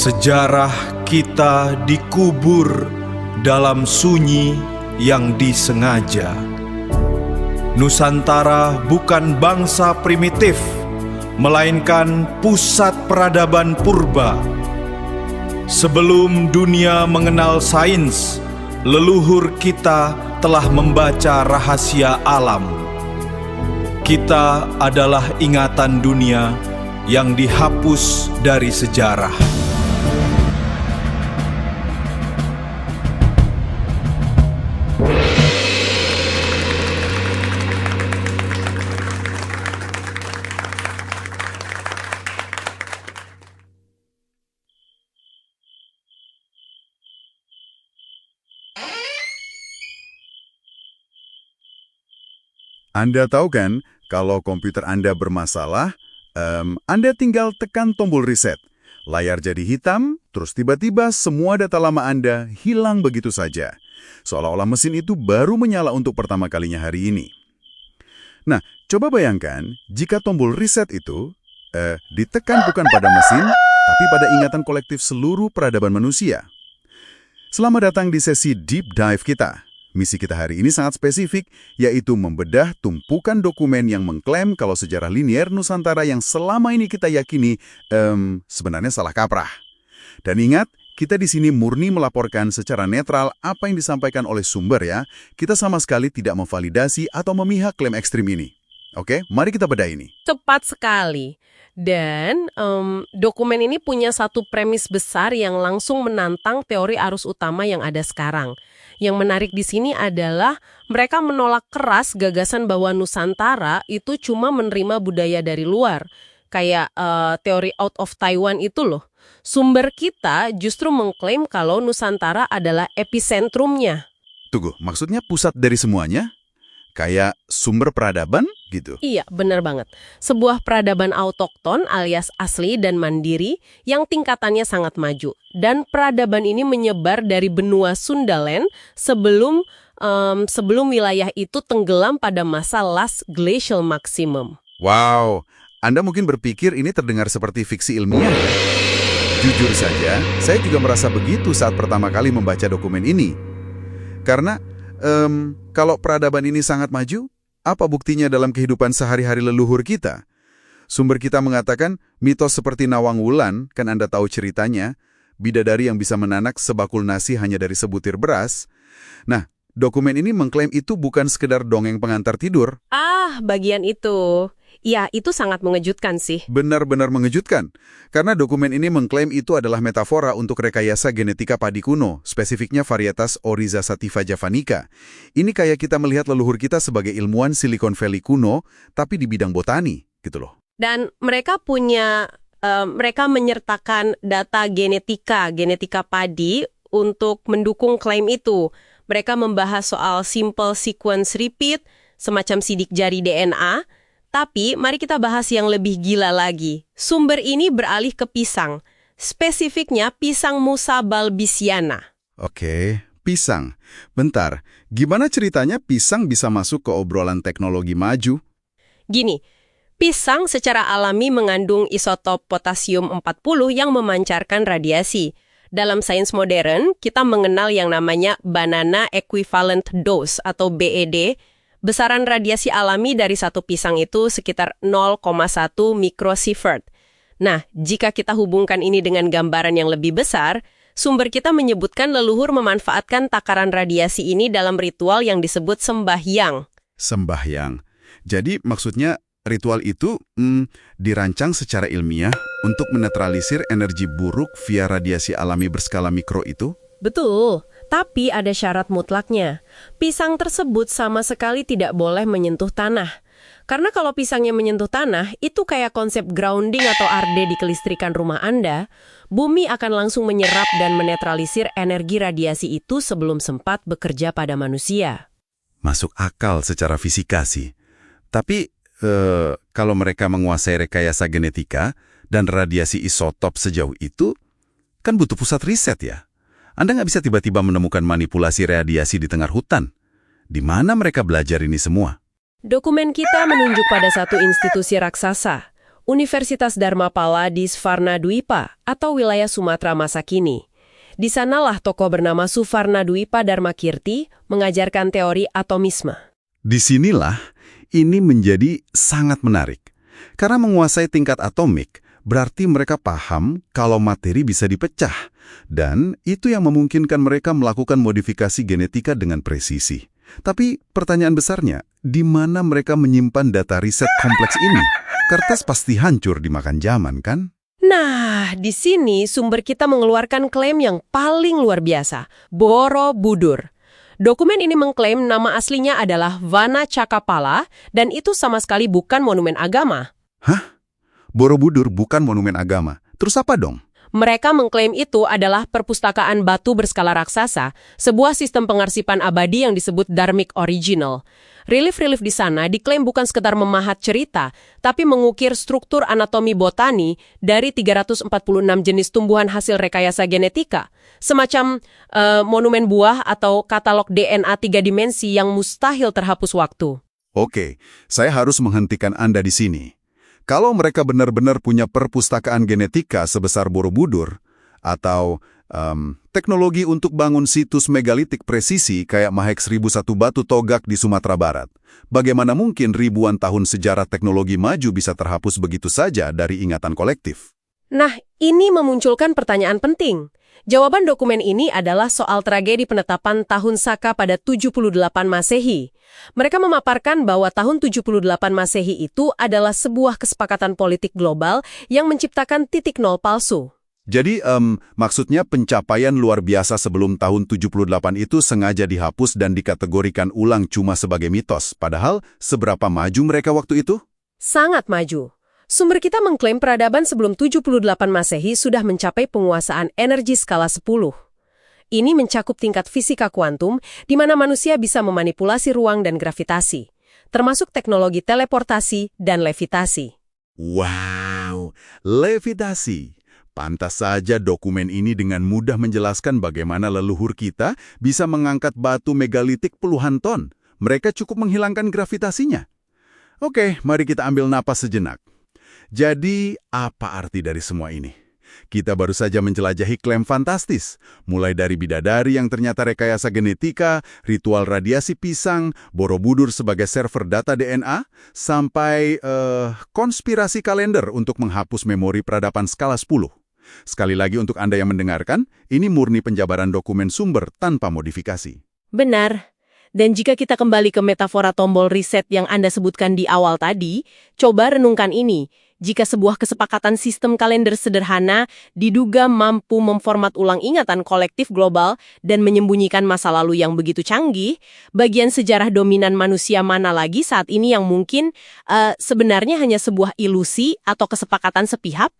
Sejarah kita dikubur dalam sunyi yang disengaja. Nusantara bukan bangsa primitif, melainkan pusat peradaban purba. Sebelum dunia mengenal sains, leluhur kita telah membaca rahasia alam. Kita adalah ingatan dunia yang dihapus dari sejarah. Anda tahu kan, kalau komputer Anda bermasalah, Anda tinggal tekan tombol reset. Layar jadi hitam, terus tiba-tiba semua data lama Anda hilang begitu saja. Seolah-olah mesin itu baru menyala untuk pertama kalinya hari ini. Nah, coba bayangkan jika tombol reset itu ditekan bukan pada mesin, tapi pada ingatan kolektif seluruh peradaban manusia. Selamat datang di sesi Deep Dive kita. Misi kita hari ini sangat spesifik, yaitu membedah tumpukan dokumen yang mengklaim kalau sejarah linier Nusantara yang selama ini kita yakini sebenarnya salah kaprah. Dan ingat, kita di sini murni melaporkan secara netral apa yang disampaikan oleh sumber ya. Kita sama sekali tidak memvalidasi atau memihak klaim ekstrim ini. Oke, mari kita bedah ini. Cepat sekali. Dan dokumen ini punya satu premis besar yang langsung menantang teori arus utama yang ada sekarang. Yang menarik di sini adalah mereka menolak keras gagasan bahwa Nusantara itu cuma menerima budaya dari luar. Kayak teori out of Taiwan itu loh. Sumber kita justru mengklaim kalau Nusantara adalah episentrumnya. Tunggu, maksudnya pusat dari semuanya? Kayak sumber peradaban gitu? Iya, benar banget. Sebuah peradaban autokton alias asli dan mandiri yang tingkatannya sangat maju. Dan peradaban ini menyebar dari benua Sundaland sebelum wilayah itu tenggelam pada masa Last Glacial Maximum. Wow, Anda mungkin berpikir ini terdengar seperti fiksi ilmiah. Jujur saja, saya juga merasa begitu saat pertama kali membaca dokumen ini. Karena kalau peradaban ini sangat maju, apa buktinya dalam kehidupan sehari-hari leluhur kita? Sumber kita mengatakan mitos seperti Nawang Wulan, kan Anda tahu ceritanya, bidadari yang bisa menanak sebakul nasi hanya dari sebutir beras. Nah, dokumen ini mengklaim itu bukan sekedar dongeng pengantar tidur. Bagian itu. Ya, itu sangat mengejutkan sih. Benar-benar mengejutkan. Karena dokumen ini mengklaim itu adalah metafora untuk rekayasa genetika padi kuno, spesifiknya varietas Oryza sativa javanica. Ini kayak kita melihat leluhur kita sebagai ilmuwan Silicon Valley kuno, tapi di bidang botani, gitu loh. Dan mereka menyertakan data genetika padi untuk mendukung klaim itu. Mereka membahas soal simple sequence repeat, semacam sidik jari DNA. Tapi mari kita bahas yang lebih gila lagi. Sumber ini beralih ke pisang. Spesifiknya pisang Musa balbisiana. Oke, pisang. Bentar, gimana ceritanya pisang bisa masuk ke obrolan teknologi maju? Gini, pisang secara alami mengandung isotop potasium 40 yang memancarkan radiasi. Dalam sains modern, kita mengenal yang namanya banana equivalent dose atau BED. Besaran radiasi alami dari satu pisang itu sekitar 0,1 mikrosievert. Nah, jika kita hubungkan ini dengan gambaran yang lebih besar, sumber kita menyebutkan leluhur memanfaatkan takaran radiasi ini dalam ritual yang disebut sembahyang. Sembahyang. Jadi maksudnya ritual itu dirancang secara ilmiah untuk menetralisir energi buruk via radiasi alami berskala mikro itu? Betul. Tapi ada syarat mutlaknya. Pisang tersebut sama sekali tidak boleh menyentuh tanah. Karena kalau pisangnya menyentuh tanah, itu kayak konsep grounding atau arde di kelistrikan rumah Anda, bumi akan langsung menyerap dan menetralisir energi radiasi itu sebelum sempat bekerja pada manusia. Masuk akal secara fisika sih. Tapi kalau mereka menguasai rekayasa genetika dan radiasi isotop sejauh itu, kan butuh pusat riset ya? Anda nggak bisa tiba-tiba menemukan manipulasi radiasi di tengah hutan. Di mana mereka belajar ini semua? Dokumen kita menunjuk pada satu institusi raksasa, Universitas Dharmapala di Svarna Dwipa atau wilayah Sumatera masa kini. Di sanalah tokoh bernama Suvarna Dwipa Dharmakirti mengajarkan teori atomisme. Disinilah ini menjadi sangat menarik. Karena menguasai tingkat atomik, berarti mereka paham kalau materi bisa dipecah. Dan itu yang memungkinkan mereka melakukan modifikasi genetika dengan presisi. Tapi pertanyaan besarnya, di mana mereka menyimpan data riset kompleks ini? Kertas pasti hancur dimakan zaman, kan? Nah, di sini sumber kita mengeluarkan klaim yang paling luar biasa, Borobudur. Dokumen ini mengklaim nama aslinya adalah Vana Cakapala dan itu sama sekali bukan monumen agama. Hah? Borobudur bukan monumen agama. Terus apa dong? Mereka mengklaim itu adalah perpustakaan batu berskala raksasa, sebuah sistem pengarsipan abadi yang disebut Dharmic Original. Relief-relief di sana diklaim bukan sekedar memahat cerita, tapi mengukir struktur anatomi botani dari 346 jenis tumbuhan hasil rekayasa genetika. Semacam monumen buah atau katalog DNA 3 dimensi yang mustahil terhapus waktu. Oke, saya harus menghentikan Anda di sini. Kalau mereka benar-benar punya perpustakaan genetika sebesar Borobudur, atau teknologi untuk bangun situs megalitik presisi kayak Mahek 1001 Batu Togak di Sumatera Barat, bagaimana mungkin ribuan tahun sejarah teknologi maju bisa terhapus begitu saja dari ingatan kolektif? Nah, ini memunculkan pertanyaan penting. Jawaban dokumen ini adalah soal tragedi penetapan tahun Saka pada 78 Masehi. Mereka memaparkan bahwa tahun 78 Masehi itu adalah sebuah kesepakatan politik global yang menciptakan titik nol palsu. Jadi, maksudnya pencapaian luar biasa sebelum tahun 78 itu sengaja dihapus dan dikategorikan ulang cuma sebagai mitos. Padahal, seberapa maju mereka waktu itu? Sangat maju. Sumber kita mengklaim peradaban sebelum 78 Masehi sudah mencapai penguasaan energi skala 10. Ini mencakup tingkat fisika kuantum, di mana manusia bisa memanipulasi ruang dan gravitasi, termasuk teknologi teleportasi dan levitasi. Wow, levitasi! Pantas saja dokumen ini dengan mudah menjelaskan bagaimana leluhur kita bisa mengangkat batu megalitik puluhan ton. Mereka cukup menghilangkan gravitasinya. Oke, mari kita ambil napas sejenak. Jadi, apa arti dari semua ini? Kita baru saja menjelajahi klaim fantastis, mulai dari bidadari yang ternyata rekayasa genetika, ritual radiasi pisang, Borobudur sebagai server data DNA, sampai konspirasi kalender untuk menghapus memori peradaban skala 10. Sekali lagi untuk Anda yang mendengarkan, ini murni penjabaran dokumen sumber tanpa modifikasi. Benar. Dan jika kita kembali ke metafora tombol reset yang Anda sebutkan di awal tadi, coba renungkan ini. Jika sebuah kesepakatan sistem kalender sederhana diduga mampu memformat ulang ingatan kolektif global dan menyembunyikan masa lalu yang begitu canggih, bagian sejarah dominan manusia mana lagi saat ini yang mungkin sebenarnya hanya sebuah ilusi atau kesepakatan sepihak?